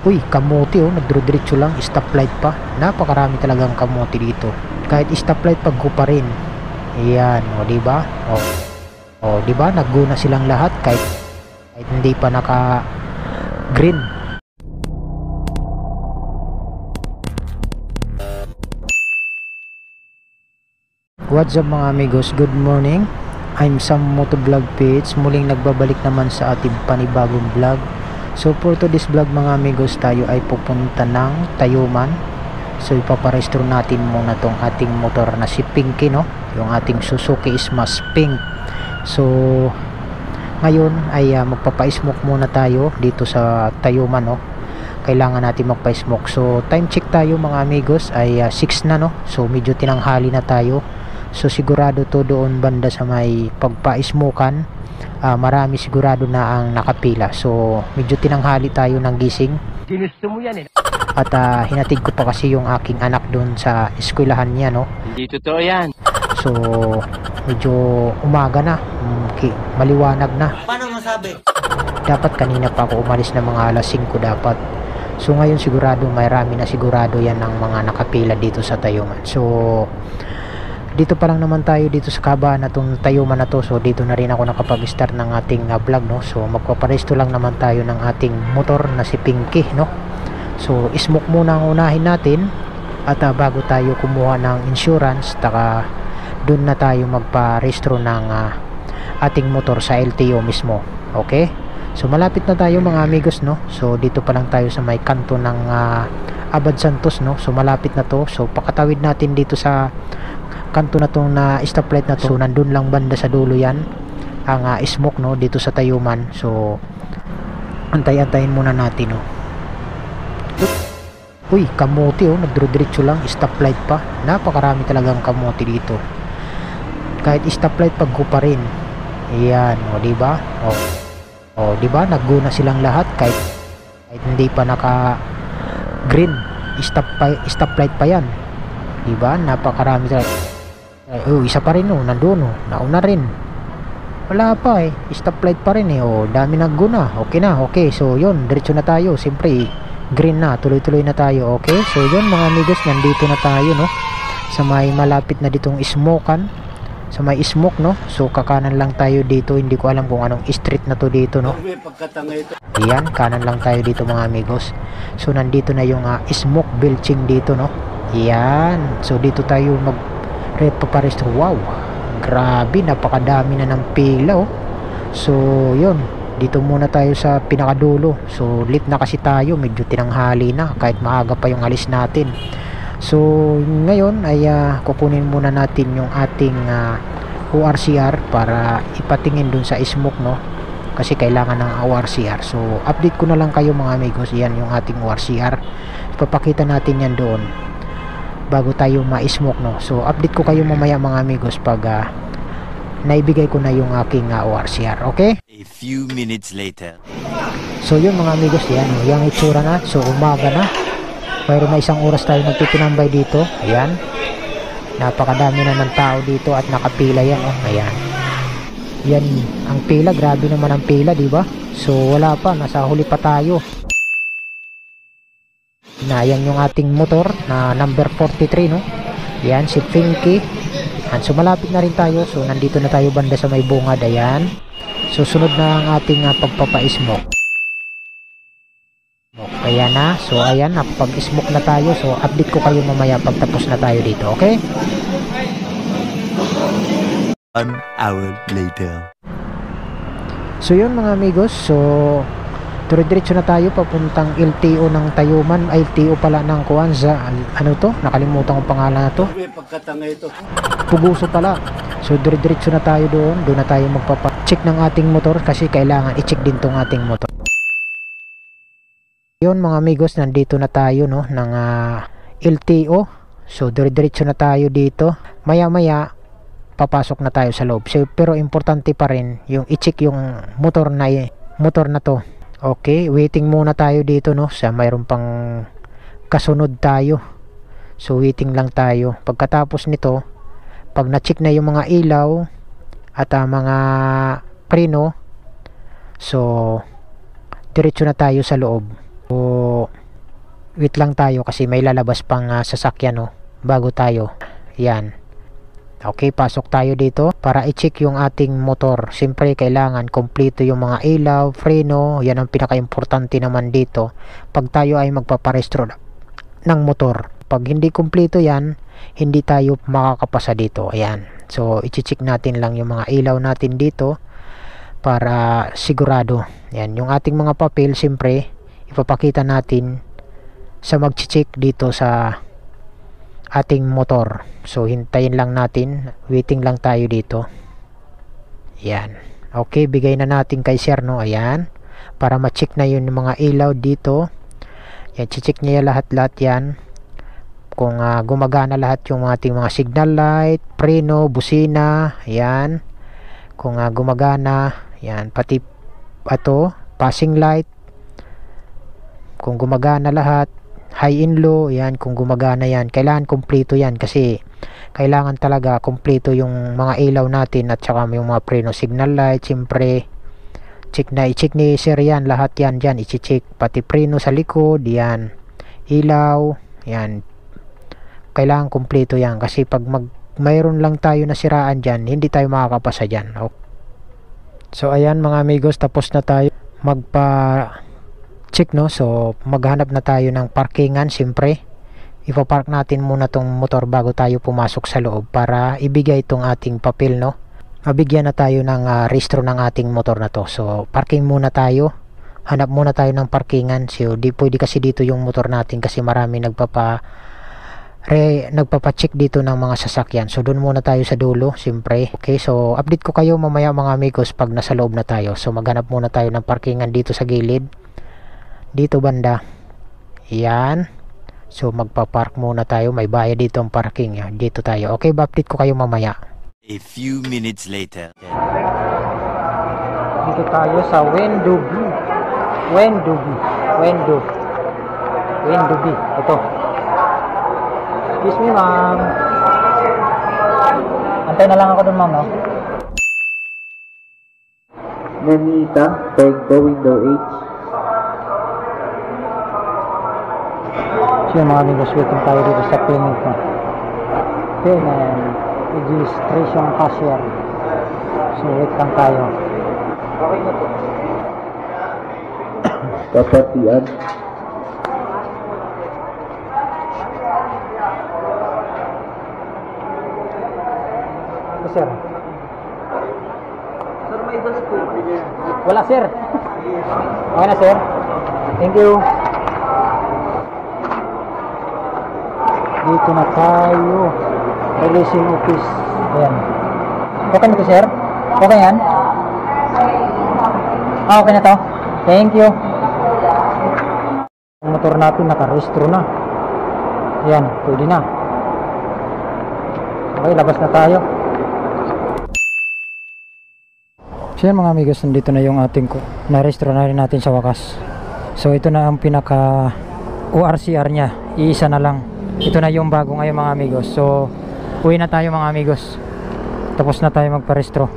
Uy, kamote oh, nagdiro-diretso lang, stoplight pa. Napakarami talagang kamote dito. Kahit stoplight pag pa rin. Ayan, o di ba? O di ba? Nagguna silang lahat kahit hindi pa naka green. What's up mga amigos? Good morning. I'm Sam Motovlog Page. Muling nagbabalik naman sa ating panibagong vlog. So for today's vlog mga amigos, tayo ay pupunta ng Tayuman. So ipaparehistro natin muna tong ating motor na si Pinky, no? Yung ating Suzuki Smash Pink. So ngayon ay magpapa-smoke muna tayo dito sa Tayuman, no? Kailangan natin magpa-smoke. So time check tayo mga amigos ay 6 na, no? So medyo tinanghali na tayo. So sigurado to doon banda sa may pagpa-smokean. Marami sigurado na ang nakapila. So medyo tinanghali tayo ng gising. Ginusto mo yan eh. At hinatid ko pa kasi yung aking anak doon sa eskwelahan niya, no? Hindi totoo yan. So medyo umaga na, maliwanag na. Paano masabi? Dapat kanina pa ako umalis na mga alas 5 dapat. So ngayon sigurado marami na sigurado yan ang mga nakapila dito sa Tayuman. So dito pa lang naman tayo dito sa kabaan na itong Tayuman na to. So dito na rin ako nakapag-start ng ating vlog, no? So magpaparesto lang naman tayo ng ating motor na si Pinky, no? So smoke muna ang unahin natin. At bago tayo kumuha ng insurance, taka dun na tayo magparehistro ng ating motor sa LTO mismo. Okay? So malapit na tayo mga amigos, no? So dito pa lang tayo sa may kanto ng Abad Santos, no? So malapit na to. So pakatawid natin dito sa kanto na tong na stoplight na to. So nandun lang banda sa dulo yan ang smoke, no? Dito sa Tayuman. So antay-antayin muna natin, no? Uy, kamote oh, nagdiro-diretso lang, stoplight pa. Napakarami talagang kamote dito. Kahit stoplight pag pa rin. Ayan, o di ba? O di ba? Nagguna silang lahat kahit hindi pa naka green. Stoplight pa yan. Di ba? Napakarami talaga. Oh, isa pa rin oh, nandoon oh, nauna rin. Wala pa eh, stoplight pa rin eh. Oh, dami nagguna. Okay na, okay. So yun, diretso na tayo. Siyempre green na, tuloy-tuloy na tayo. Okay, so yun mga amigos, nandito na tayo, no? Sa may malapit na ditong smokean, sa may smoke, no? So kakanan lang tayo dito. Hindi ko alam kung anong street na to dito, no? Ayan, kanan lang tayo dito mga amigos. So nandito na yung smoke belching dito, no? Ayan, so dito tayo mag-repaparehistro. Wow, grabe, napakadami na ng pila, oh. So yun, dito muna tayo sa pinakadulo. So late na kasi tayo, medyo tinanghali na kahit maaga pa yung alis natin. So ngayon ay kukunin muna natin yung ating ORCR para ipatingin dun sa smoke, no? Kasi kailangan ng ORCR. So update ko na lang kayo mga amigos. Yan yung ating ORCR. Papakita natin yan doon bago tayo ma-smoke, no? So update ko kayo mamaya mga amigos pag naibigay ko na yung aking ORCR. Okay? A few minutes later. So yun mga amigos, yan yung itsura na. So umaga na, mayroon na isang oras tayo nagtitinambay dito. Ayan, napakadami na ng tao dito at nakapila yan, oh. Ayan, yan ang pila, grabe naman ang pila, diba? So wala pa, nasa huli pa tayo. Na yan yung ating motor na number 43, no? Yan si Pinky. And so malapit na rin tayo. So nandito na tayo banda sa may bungad. Ayan. So sunod na ang ating pagpapa-smoke. Kaya na. So ayan, napag-smoke na tayo. So update ko kayo mamaya pag tapos na tayo dito. Okay? 1 hour later. So yun mga amigos. So diretso na tayo papuntang LTO ng Tayuman. LTO pala ng Kuwanza. Ano to? Nakalimutan ko pangalan na to. Puguso pala. So diretso na tayo doon. Doon na tayo magpapa-check ng ating motor kasi kailangan i-check din tong ating motor. Yun mga amigos, nandito na tayo, no, ng LTO. So diretso na tayo dito. Maya maya papasok na tayo sa loob. So, pero importante pa rin yung i-check yung motor na to. Okay, waiting muna tayo dito, no, sa mayroon pang kasunod tayo. So waiting lang tayo. Pagkatapos nito, pag na-check na yung mga ilaw at mga preno, so diretso na tayo sa loob. So Wait lang tayo kasi may lalabas pang sasakyan, no, bago tayo. Yan. Okay, pasok tayo dito para i-check yung ating motor. Siyempre kailangan kompleto yung mga ilaw, freno. Yan ang pinaka-importante naman dito pag tayo ay magpaparehistro ng motor. Pag hindi kompleto yan, hindi tayo makakapasa dito. Ayan. So i-check natin lang yung mga ilaw natin dito para sigurado. Yan, yung ating mga papel siyempre ipapakita natin sa mag-check dito sa ating motor. So hintayin lang natin, waiting lang tayo dito. Yan. Okay, bigay na natin kay sir, no. Ayan, para ma-check na yun yung mga ilaw dito. Yan, check niya lahat yan kung gumagana lahat yung ating mga signal light, preno, busina. Ayan, kung gumagana. Yan, pati ato passing light kung gumagana lahat, high and low. Yan, kung gumagana yan, kailangan kompleto yan kasi kailangan talaga kompleto yung mga ilaw natin at saka yung mga preno, signal light. Siyempre i-check ni sir yan, lahat yan dyan i-check, pati preno sa likod, yan, ilaw, yan, kailangan kompleto yan kasi pag mayroon lang tayo na siraan dyan, hindi tayo makakapasa dyan. Okay. So ayan mga amigos, tapos na tayo magpa-check, no. So maghanap na tayo ng parkingan. Siyempre ipapark natin muna tong motor bago tayo pumasok sa loob para ibigay itong ating papel, no. Mabigyan na tayo ng rehistro ng ating motor na to. So parking muna tayo, hanap muna tayo ng parkingan. So di pwede kasi dito yung motor natin kasi marami nagpapa-check dito ng mga sasakyan. So doon muna tayo sa dulo, siyempre. Okay, so update ko kayo mamaya mga amigos pag nasa loob na tayo. So maghanap muna tayo ng parkingan dito sa gilid, dito banda. Yan. So magpa-park muna tayo, may bayad dito ang parking. Dito tayo. Okay, update ko kayo mamaya. A few minutes later. Dito tayo sa Wendobi. Ito. Excuse me, ma'am. Antay na lang ako dun, ma'am, no? Nanita, Pegbo, window H. So mga amigos, waiting tayo dito sa payment, no? Payment, registration cashier. So wait lang tayo. Okay na po. Kapatian. Sir. Sir, may das po. Wala, sir. Okay na, sir. Thank you. Dito na tayo. Releasing office. Ayan. Okay na to, sir? Okay yan? Okay na to. Thank you. Ang motor natin nakarehistro na. Ayan, pwede na. Okay, labas na tayo. So yan mga amigos, nandito na yung ating na-rehistro na rin natin sa wakas. So ito na ang pinaka ORCR nya, iisa na lang. Ito na yung bago ngayon mga amigos. So uwi na tayo mga amigos, tapos na tayo magparehistro.